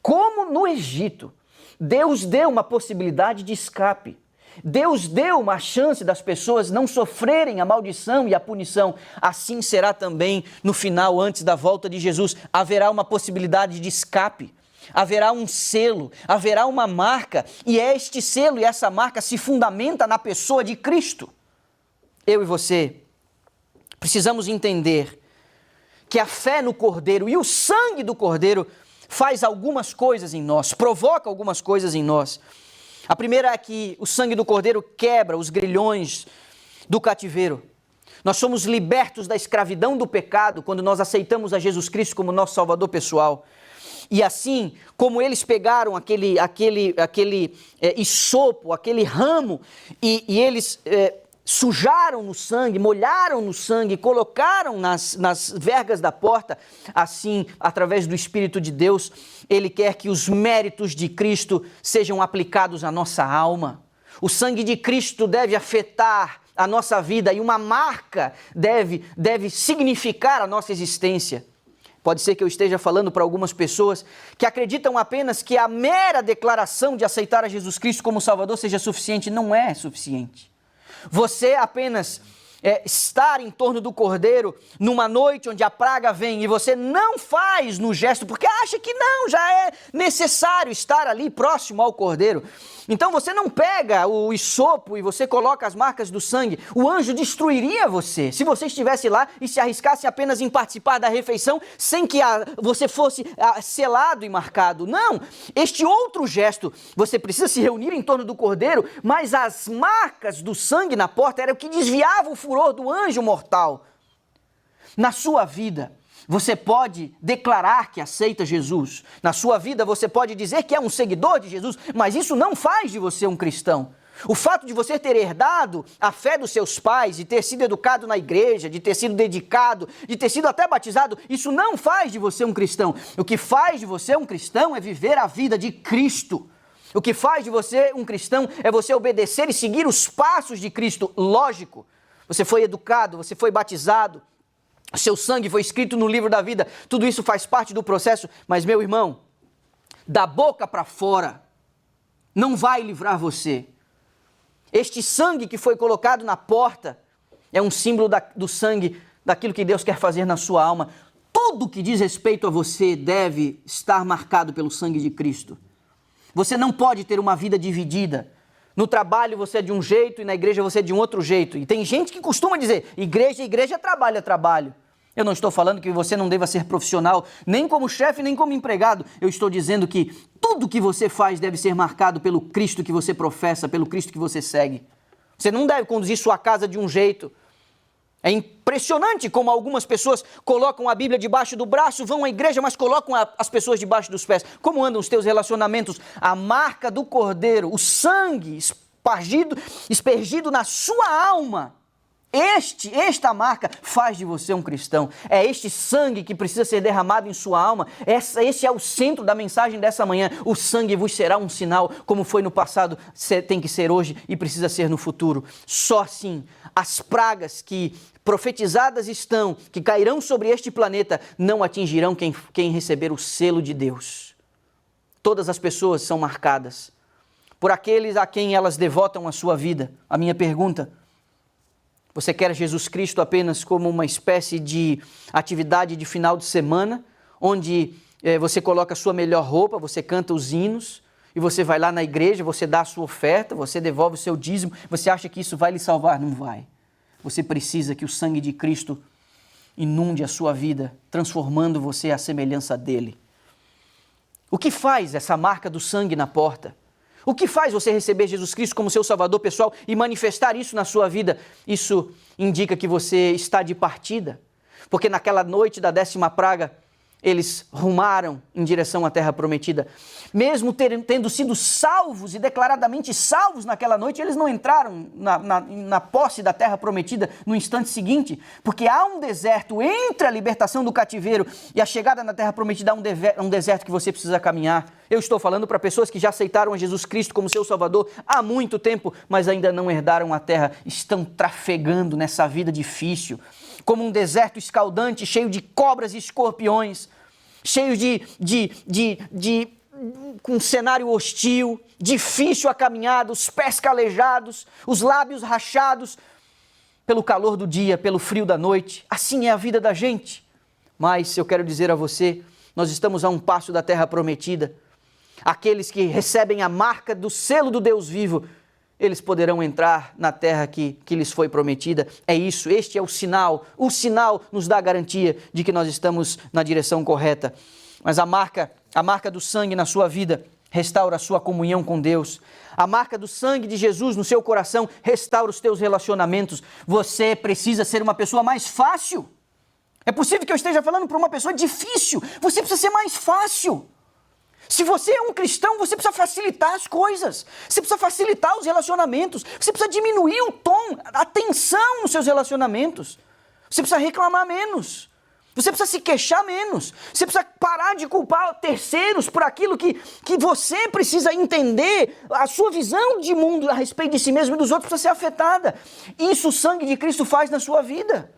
como no Egito, Deus deu uma possibilidade de escape. Deus deu uma chance das pessoas não sofrerem a maldição e a punição. Assim será também no final, antes da volta de Jesus. Haverá uma possibilidade de escape. Haverá um selo, haverá uma marca. E este selo e essa marca se fundamenta na pessoa de Cristo. Eu e você precisamos entender que a fé no Cordeiro e o sangue do Cordeiro faz algumas coisas em nós, provoca algumas coisas em nós. A primeira é que o sangue do Cordeiro quebra os grilhões do cativeiro. Nós somos libertos da escravidão do pecado quando nós aceitamos a Jesus Cristo como nosso Salvador pessoal. E assim, como eles pegaram aquele isopo, aquele ramo, e eles sujaram no sangue, molharam no sangue, colocaram nas vergas da porta, assim, através do Espírito de Deus, Ele quer que os méritos de Cristo sejam aplicados à nossa alma. O sangue de Cristo deve afetar a nossa vida e uma marca deve significar a nossa existência. Pode ser que eu esteja falando para algumas pessoas que acreditam apenas que a mera declaração de aceitar a Jesus Cristo como Salvador seja suficiente. Não é suficiente. Você apenas estar em torno do Cordeiro numa noite onde a praga vem e você não faz no gesto porque acha que não, já é necessário estar ali próximo ao Cordeiro. Então você não pega o isopo e você coloca as marcas do sangue. O anjo destruiria você se você estivesse lá e se arriscasse apenas em participar da refeição sem que você fosse selado e marcado. Não, este outro gesto, você precisa se reunir em torno do Cordeiro, mas as marcas do sangue na porta era o que desviava o furor do anjo mortal. Na sua vida, você pode declarar que aceita Jesus. Na sua vida, você pode dizer que é um seguidor de Jesus, mas isso não faz de você um cristão. O fato de você ter herdado a fé dos seus pais, de ter sido educado na igreja, de ter sido dedicado, de ter sido até batizado, isso não faz de você um cristão. O que faz de você um cristão é viver a vida de Cristo. O que faz de você um cristão é você obedecer e seguir os passos de Cristo. Lógico, você foi educado, você foi batizado, seu sangue foi escrito no livro da vida, tudo isso faz parte do processo, mas meu irmão, da boca para fora, não vai livrar você. Este sangue que foi colocado na porta é um símbolo do sangue, daquilo que Deus quer fazer na sua alma. Tudo que diz respeito a você deve estar marcado pelo sangue de Cristo. Você não pode ter uma vida dividida. No trabalho você é de um jeito e na igreja você é de um outro jeito. E tem gente que costuma dizer, igreja, trabalho. Eu não estou falando que você não deva ser profissional, nem como chefe, nem como empregado. Eu estou dizendo que tudo que você faz deve ser marcado pelo Cristo que você professa, pelo Cristo que você segue. Você não deve conduzir sua casa de um jeito. É impressionante como algumas pessoas colocam a Bíblia debaixo do braço, vão à igreja, mas colocam as pessoas debaixo dos pés. Como andam os teus relacionamentos? A marca do Cordeiro, o sangue espargido na sua alma. Esta marca faz de você um cristão. É este sangue que precisa ser derramado em sua alma. Esse é o centro da mensagem dessa manhã. O sangue vos será um sinal, como foi no passado, tem que ser hoje e precisa ser no futuro. Só assim, as pragas que profetizadas estão, que cairão sobre este planeta, não atingirão quem receber o selo de Deus. Todas as pessoas são marcadas por aqueles a quem elas devotam a sua vida. A minha pergunta: você quer Jesus Cristo apenas como uma espécie de atividade de final de semana, onde você coloca a sua melhor roupa, você canta os hinos, e você vai lá na igreja, você dá a sua oferta, você devolve o seu dízimo, você acha que isso vai lhe salvar? Não vai. Você precisa que o sangue de Cristo inunde a sua vida, transformando você à semelhança dele. O que faz essa marca do sangue na porta? O que faz você receber Jesus Cristo como seu Salvador pessoal e manifestar isso na sua vida? Isso indica que você está de partida, porque naquela noite da 10ª praga, eles rumaram em direção à terra prometida. Mesmo tendo sido salvos e declaradamente salvos naquela noite, eles não entraram na posse da terra prometida no instante seguinte, porque há um deserto entre a libertação do cativeiro e a chegada na terra prometida, há um deserto que você precisa caminhar. Eu estou falando para pessoas que já aceitaram a Jesus Cristo como seu Salvador há muito tempo, mas ainda não herdaram a terra, estão trafegando nessa vida difícil, como um deserto escaldante, cheio de cobras e escorpiões, cheio com um cenário hostil, difícil a caminhada, os pés calejados, os lábios rachados, pelo calor do dia, pelo frio da noite. Assim é a vida da gente. Mas eu quero dizer a você, nós estamos a um passo da terra prometida. Aqueles que recebem a marca do selo do Deus vivo, eles poderão entrar na terra que lhes foi prometida. É isso, este é o sinal. O sinal nos dá a garantia de que nós estamos na direção correta. Mas a marca do sangue na sua vida restaura a sua comunhão com Deus. A marca do sangue de Jesus no seu coração restaura os teus relacionamentos. Você precisa ser uma pessoa mais fácil. É possível que eu esteja falando para uma pessoa difícil. Você precisa ser mais fácil. Se você é um cristão, você precisa facilitar as coisas. Você precisa facilitar os relacionamentos. Você precisa diminuir o tom, a tensão nos seus relacionamentos. Você precisa reclamar menos. Você precisa se queixar menos. Você precisa parar de culpar terceiros por aquilo que você precisa entender. A sua visão de mundo a respeito de si mesmo e dos outros precisa ser afetada. Isso o sangue de Cristo faz na sua vida.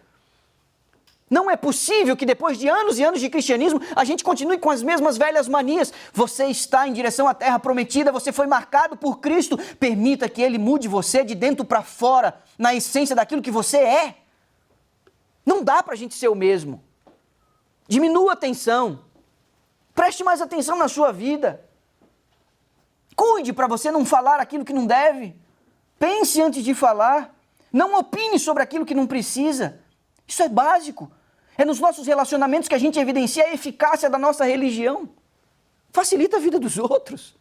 Não é possível que depois de anos e anos de cristianismo, a gente continue com as mesmas velhas manias. Você está em direção à terra prometida, você foi marcado por Cristo. Permita que Ele mude você de dentro para fora, na essência daquilo que você é. Não dá para a gente ser o mesmo. Diminua a atenção. Preste mais atenção na sua vida. Cuide para você não falar aquilo que não deve. Pense antes de falar. Não opine sobre aquilo que não precisa. Isso é básico. É nos nossos relacionamentos que a gente evidencia a eficácia da nossa religião. Facilita a vida dos outros.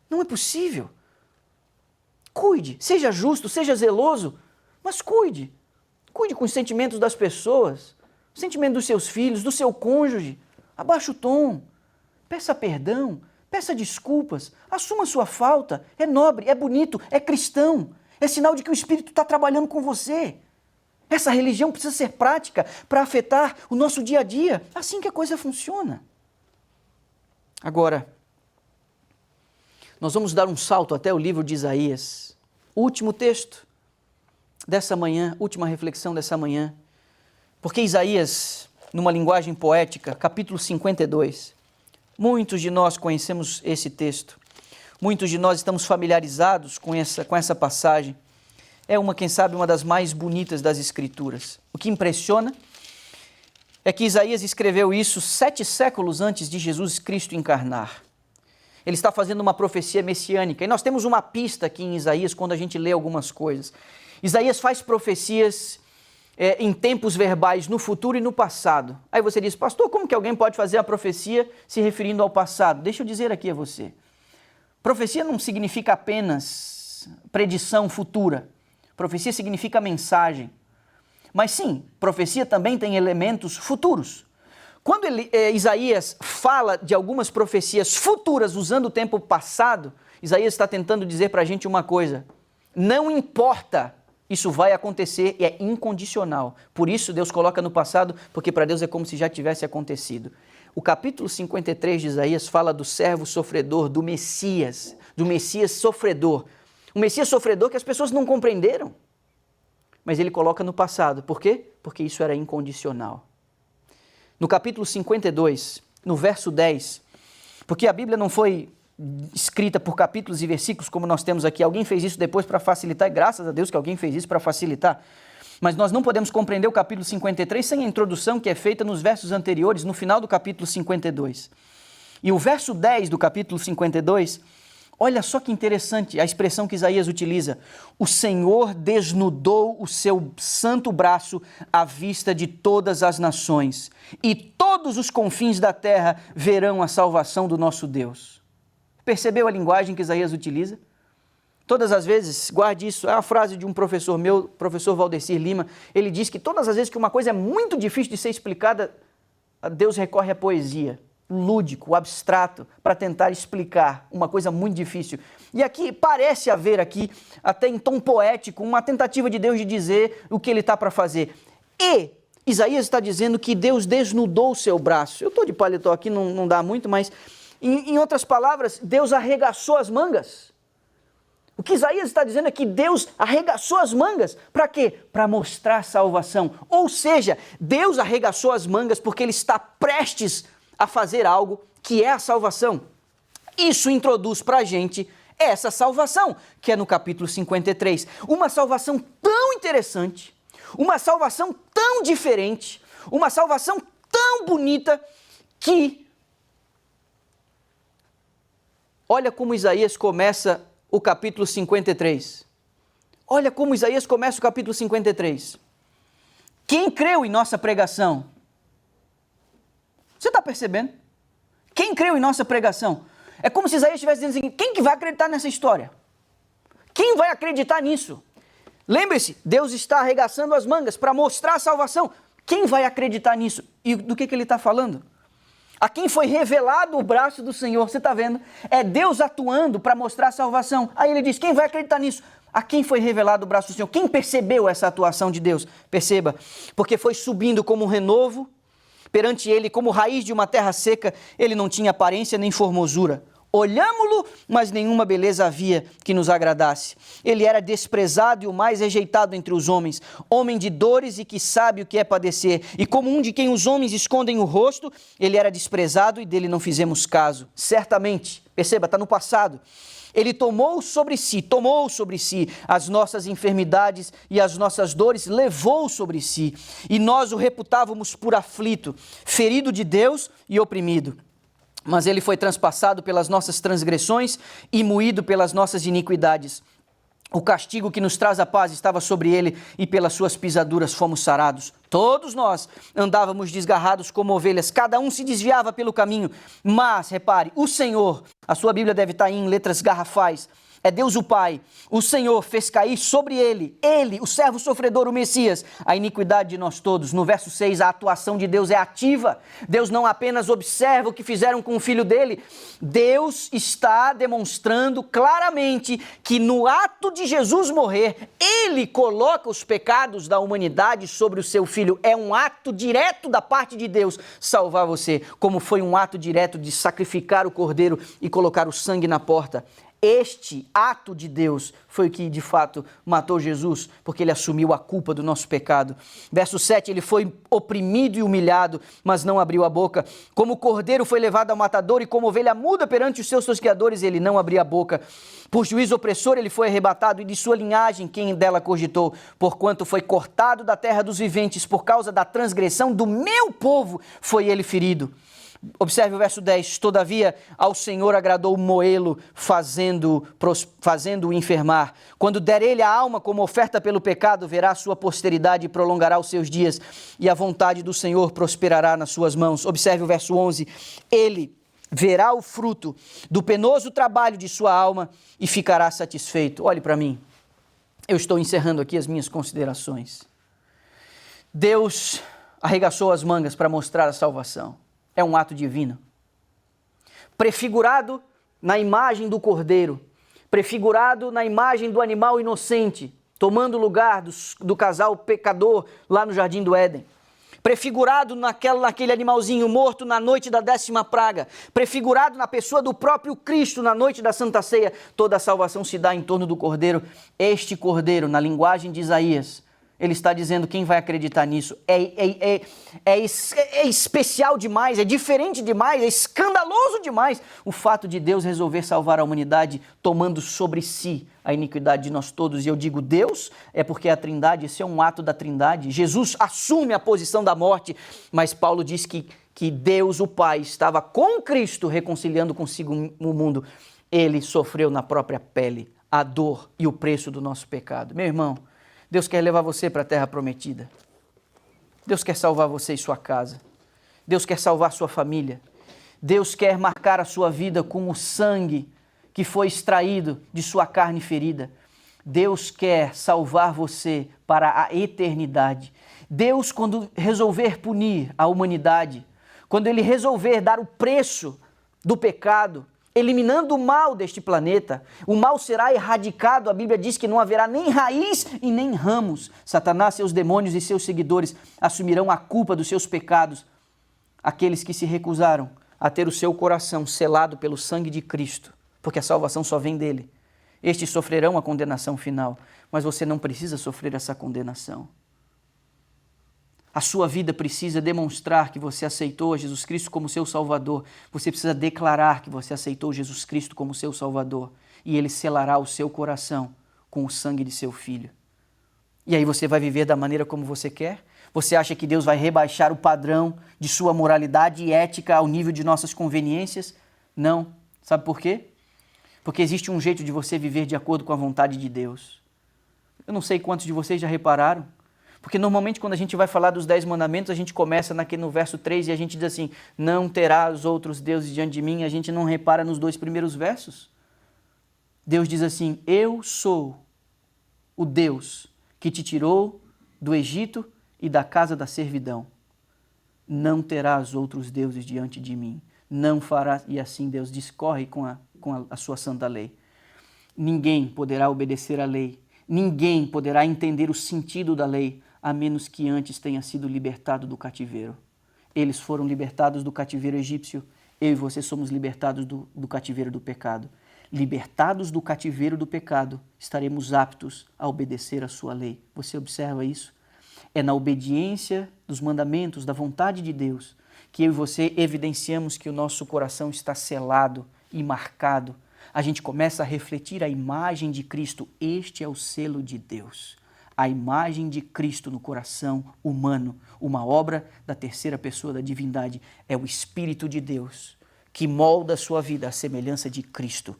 Não é possível. Cuide, seja justo, seja zeloso, mas cuide. Cuide com os sentimentos das pessoas, o sentimento dos seus filhos, do seu cônjuge. Abaixe o tom. Peça perdão, peça desculpas, assuma sua falta. É nobre, é bonito, é cristão. É sinal de que o Espírito está trabalhando com você. Essa religião precisa ser prática para afetar o nosso dia a dia. Assim que a coisa funciona. Agora, nós vamos dar um salto até o livro de Isaías. O último texto dessa manhã, última reflexão dessa manhã. Porque Isaías, numa linguagem poética, capítulo 52, muitos de nós conhecemos esse texto. Muitos de nós estamos familiarizados com essa passagem. É quem sabe, uma das mais bonitas das Escrituras. O que impressiona é que Isaías escreveu isso 7 séculos antes de Jesus Cristo encarnar. Ele está fazendo uma profecia messiânica. E nós temos uma pista aqui em Isaías quando a gente lê algumas coisas. Isaías faz profecias em tempos verbais no futuro e no passado. Aí você diz, pastor, como que alguém pode fazer a profecia se referindo ao passado? Deixa eu dizer aqui a você. Profecia não significa apenas predição futura. Profecia significa mensagem. Mas sim, profecia também tem elementos futuros. Quando Isaías fala de algumas profecias futuras usando o tempo passado, Isaías está tentando dizer para a gente uma coisa. Não importa, isso vai acontecer e é incondicional. Por isso Deus coloca no passado, porque para Deus é como se já tivesse acontecido. O capítulo 53 de Isaías fala do servo sofredor, do Messias sofredor. Um Messias sofredor que as pessoas não compreenderam. Mas ele coloca no passado. Por quê? Porque isso era incondicional. No capítulo 52, no verso 10, porque a Bíblia não foi escrita por capítulos e versículos como nós temos aqui. Alguém fez isso depois para facilitar, e graças a Deus que alguém fez isso para facilitar. Mas nós não podemos compreender o capítulo 53 sem a introdução que é feita nos versos anteriores, no final do capítulo 52. E o verso 10 do capítulo 52, olha só que interessante a expressão que Isaías utiliza. O Senhor desnudou o seu santo braço à vista de todas as nações, e todos os confins da terra verão a salvação do nosso Deus. Percebeu a linguagem que Isaías utiliza? Todas as vezes, guarde isso, é uma frase de um professor meu, professor Valdecir Lima, ele diz que todas as vezes que uma coisa é muito difícil de ser explicada, Deus recorre à poesia, o lúdico, o abstrato, para tentar explicar uma coisa muito difícil. E aqui parece haver aqui, até em tom poético, uma tentativa de Deus de dizer o que ele está para fazer. E Isaías está dizendo que Deus desnudou o seu braço. Eu estou de paletó aqui, não dá muito, mas em outras palavras, Deus arregaçou as mangas. O que Isaías está dizendo é que Deus arregaçou as mangas. Para quê? Para mostrar salvação. Ou seja, Deus arregaçou as mangas porque Ele está prestes a fazer algo que é a salvação. Isso introduz para a gente essa salvação, que é no capítulo 53. Uma salvação tão interessante, uma salvação tão diferente, uma salvação tão bonita que... Olha como Isaías começa o capítulo 53. Olha como Isaías começa o capítulo 53. Quem creu em nossa pregação? Você está percebendo? Quem creu em nossa pregação? É como se Isaías estivesse dizendo assim, quem que vai acreditar nessa história? Quem vai acreditar nisso? Lembre-se, Deus está arregaçando as mangas para mostrar a salvação. Quem vai acreditar nisso? E do que ele está falando? A quem foi revelado o braço do Senhor, você está vendo? É Deus atuando para mostrar a salvação. Aí ele diz, quem vai acreditar nisso? A quem foi revelado o braço do Senhor? Quem percebeu essa atuação de Deus? Perceba, porque foi subindo como um renovo, perante ele como raiz de uma terra seca, ele não tinha aparência nem formosura. Olhámo-lo, mas nenhuma beleza havia que nos agradasse. Ele era desprezado e o mais rejeitado entre os homens, homem de dores e que sabe o que é padecer. E como um de quem os homens escondem o rosto, ele era desprezado e dele não fizemos caso. Certamente, perceba, está no passado. Ele tomou sobre si as nossas enfermidades e as nossas dores, levou sobre si. E nós o reputávamos por aflito, ferido de Deus e oprimido. Mas ele foi transpassado pelas nossas transgressões e moído pelas nossas iniquidades. O castigo que nos traz a paz estava sobre ele e pelas suas pisaduras fomos sarados. Todos nós andávamos desgarrados como ovelhas, cada um se desviava pelo caminho. Mas, repare, o Senhor, a sua Bíblia deve estar aí em letras garrafais, é Deus o Pai, o Senhor fez cair sobre ele, o servo sofredor, o Messias, a iniquidade de nós todos. No verso 6, a atuação de Deus é ativa. Deus não apenas observa o que fizeram com o filho dele, Deus está demonstrando claramente que no ato de Jesus morrer, ele coloca os pecados da humanidade sobre o seu filho. É um ato direto da parte de Deus salvar você, como foi um ato direto de sacrificar o cordeiro e colocar o sangue na porta. Este ato de Deus foi o que de fato matou Jesus, porque ele assumiu a culpa do nosso pecado. Verso 7, ele foi oprimido e humilhado, mas não abriu a boca. Como o cordeiro foi levado ao matador e como ovelha muda perante os seus tosqueadores, ele não abriu a boca. Por juízo opressor ele foi arrebatado e de sua linhagem quem dela cogitou. Porquanto foi cortado da terra dos viventes, por causa da transgressão do meu povo foi ele ferido. Observe o verso 10, todavia ao Senhor agradou moê-lo, fazendo-o enfermar. Quando der ele a alma como oferta pelo pecado, verá a sua posteridade e prolongará os seus dias, e a vontade do Senhor prosperará nas suas mãos. Observe o verso 11, ele verá o fruto do penoso trabalho de sua alma e ficará satisfeito. Olhe para mim, eu estou encerrando aqui as minhas considerações. Deus arregaçou as mangas para mostrar a salvação. É um ato divino. Prefigurado na imagem do cordeiro, prefigurado na imagem do animal inocente, tomando o lugar do casal pecador lá no Jardim do Éden. Prefigurado naquele animalzinho morto na noite da 10ª praga, prefigurado na pessoa do próprio Cristo na noite da Santa Ceia, toda a salvação se dá em torno do cordeiro. Este cordeiro, na linguagem de Isaías, Ele está dizendo, quem vai acreditar nisso? É especial demais, é diferente demais, é escandaloso demais o fato de Deus resolver salvar a humanidade tomando sobre si a iniquidade de nós todos. E eu digo Deus, é porque a Trindade, esse é um ato da Trindade. Jesus assume a posição da morte, mas Paulo diz que Deus, o Pai, estava com Cristo reconciliando consigo o mundo. Ele sofreu na própria pele a dor e o preço do nosso pecado. Meu irmão, Deus quer levar você para a terra prometida. Deus quer salvar você e sua casa. Deus quer salvar sua família. Deus quer marcar a sua vida com o sangue que foi extraído de sua carne ferida. Deus quer salvar você para a eternidade. Deus, quando resolver punir a humanidade, quando Ele resolver dar o preço do pecado, eliminando o mal deste planeta, o mal será erradicado. A Bíblia diz que não haverá nem raiz e nem ramos. Satanás, seus demônios e seus seguidores assumirão a culpa dos seus pecados. Aqueles que se recusaram a ter o seu coração selado pelo sangue de Cristo, porque a salvação só vem dele, estes sofrerão a condenação final, mas você não precisa sofrer essa condenação. A sua vida precisa demonstrar que você aceitou Jesus Cristo como seu Salvador. Você precisa declarar que você aceitou Jesus Cristo como seu Salvador. E Ele selará o seu coração com o sangue de seu Filho. E aí você vai viver da maneira como você quer? Você acha que Deus vai rebaixar o padrão de sua moralidade e ética ao nível de nossas conveniências? Não. Sabe por quê? Porque existe um jeito de você viver de acordo com a vontade de Deus. Eu não sei quantos de vocês já repararam, porque normalmente quando a gente vai falar dos 10 mandamentos, a gente começa no verso 3 e a gente diz assim, não terás outros deuses diante de mim, a gente não repara nos 2 primeiros versos. Deus diz assim, eu sou o Deus que te tirou do Egito e da casa da servidão. Não terás outros deuses diante de mim, não farás, e assim Deus discorre com a sua santa lei. Ninguém poderá obedecer à lei, ninguém poderá entender o sentido da lei, a menos que antes tenha sido libertado do cativeiro. Eles foram libertados do cativeiro egípcio, eu e você somos libertados do cativeiro do pecado. Libertados do cativeiro do pecado, estaremos aptos a obedecer à sua lei. Você observa isso? É na obediência dos mandamentos, da vontade de Deus, que eu e você evidenciamos que o nosso coração está selado e marcado. A gente começa a refletir a imagem de Cristo. Este é o selo de Deus. A imagem de Cristo no coração humano, uma obra da terceira pessoa da divindade, é o Espírito de Deus que molda a sua vida à semelhança de Cristo.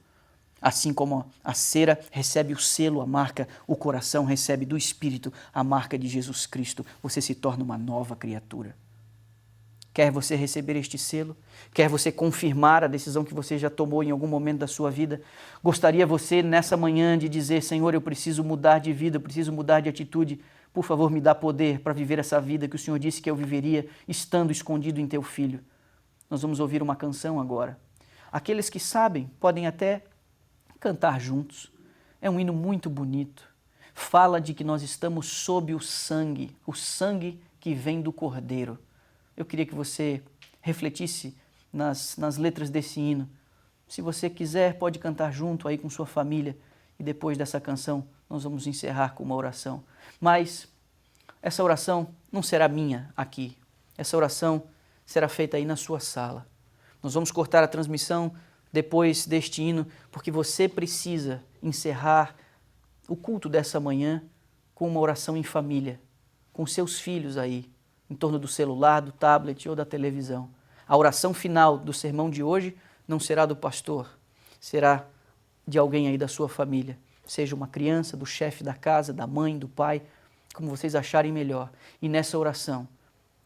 Assim como a cera recebe o selo, a marca, o coração recebe do Espírito a marca de Jesus Cristo. Você se torna uma nova criatura. Quer você receber este selo? Quer você confirmar a decisão que você já tomou em algum momento da sua vida? Gostaria você nessa manhã de dizer, Senhor, eu preciso mudar de vida, eu preciso mudar de atitude. Por favor, me dá poder para viver essa vida que o Senhor disse que eu viveria estando escondido em Teu Filho. Nós vamos ouvir uma canção agora. Aqueles que sabem podem até cantar juntos. É um hino muito bonito. Fala de que nós estamos sob o sangue que vem do Cordeiro. Eu queria que você refletisse nas letras desse hino. Se você quiser, pode cantar junto aí com sua família e depois dessa canção nós vamos encerrar com uma oração. Mas essa oração não será minha aqui. Essa oração será feita aí na sua sala. Nós vamos cortar a transmissão depois deste hino, porque você precisa encerrar o culto dessa manhã com uma oração em família, com seus filhos aí, em torno do celular, do tablet ou da televisão. A oração final do sermão de hoje não será do pastor, será de alguém aí da sua família, seja uma criança, do chefe da casa, da mãe, do pai, como vocês acharem melhor. E nessa oração,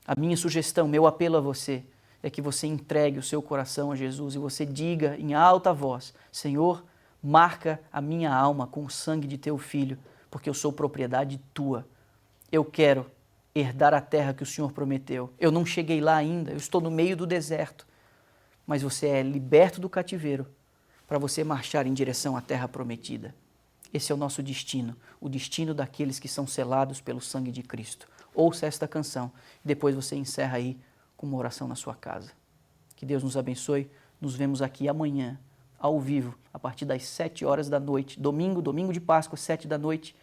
a minha sugestão, meu apelo a você, é que você entregue o seu coração a Jesus e você diga em alta voz, Senhor, marca a minha alma com o sangue de Teu Filho, porque eu sou propriedade Tua. Eu quero herdar a terra que o Senhor prometeu. Eu não cheguei lá ainda, eu estou no meio do deserto, mas você é liberto do cativeiro para você marchar em direção à terra prometida. Esse é o nosso destino, o destino daqueles que são selados pelo sangue de Cristo. Ouça esta canção e depois você encerra aí com uma oração na sua casa. Que Deus nos abençoe. Nos vemos aqui amanhã, ao vivo, a partir das 7 horas da noite, domingo de Páscoa, 7 da noite,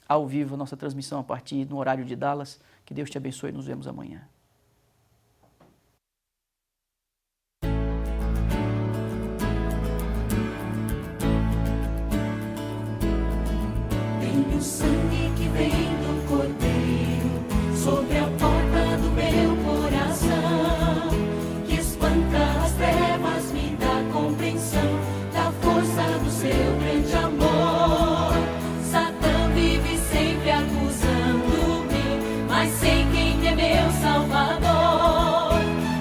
ao vivo, nossa transmissão a partir do horário de Dallas. Que Deus te abençoe e nos vemos amanhã. O sangue que vem do Cordeiro sobre a porta do meu coração, que espanta as trevas, me dá compreensão da força do seu grande amor. Satã vive sempre acusando-me, mas sei quem é meu Salvador.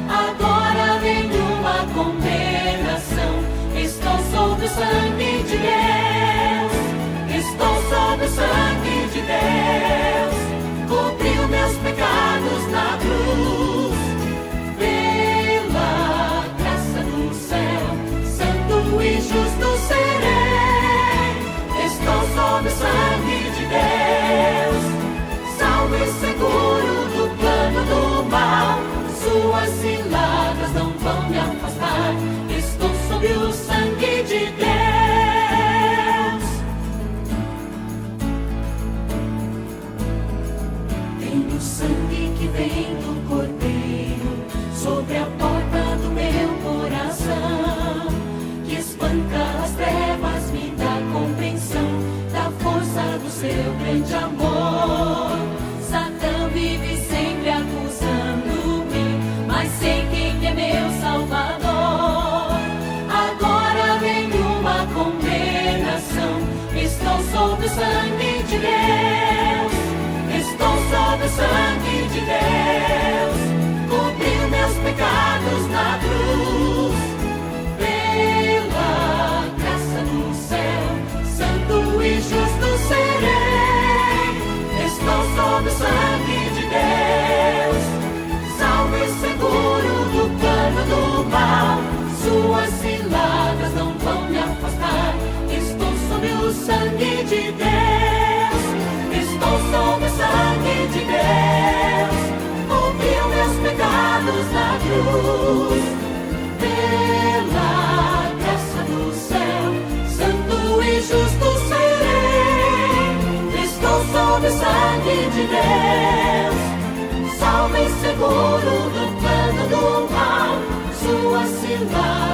Agora nenhuma condenação, estou sob o sangue de Deus. Estou sob o sangue de Deus, cobriu meus pecados na cruz. Pela graça do céu, santo e justo serei. Estou sob o sangue de Deus, salvo e seguro do plano do mal. Suas ciladas não vão me afastar. Estou sob o sangue de Deus. O sangue que vem do Cordeiro sobre a porta do meu coração, que espanta as trevas, me dá compreensão da força do seu grande amor. Satã vive sempre acusando-me, mas sei quem é meu Salvador. Agora nenhuma condenação, estou sob o sangue de Deus. Estou sob o sangue de Deus, cobriu meus pecados na cruz. Pela graça do céu, santo e justo serei. Estou sob o sangue de Deus, salvo e seguro do plano do mal. Suas ciladas não vão me afastar. Estou sob o sangue de Deus. Estou sob o sangue de Deus, cobriu meus pecados na cruz. Pela graça do céu, santo e justo serei. Estou sob o sangue de Deus, salvo e seguro do plano do mal. Suas ciladas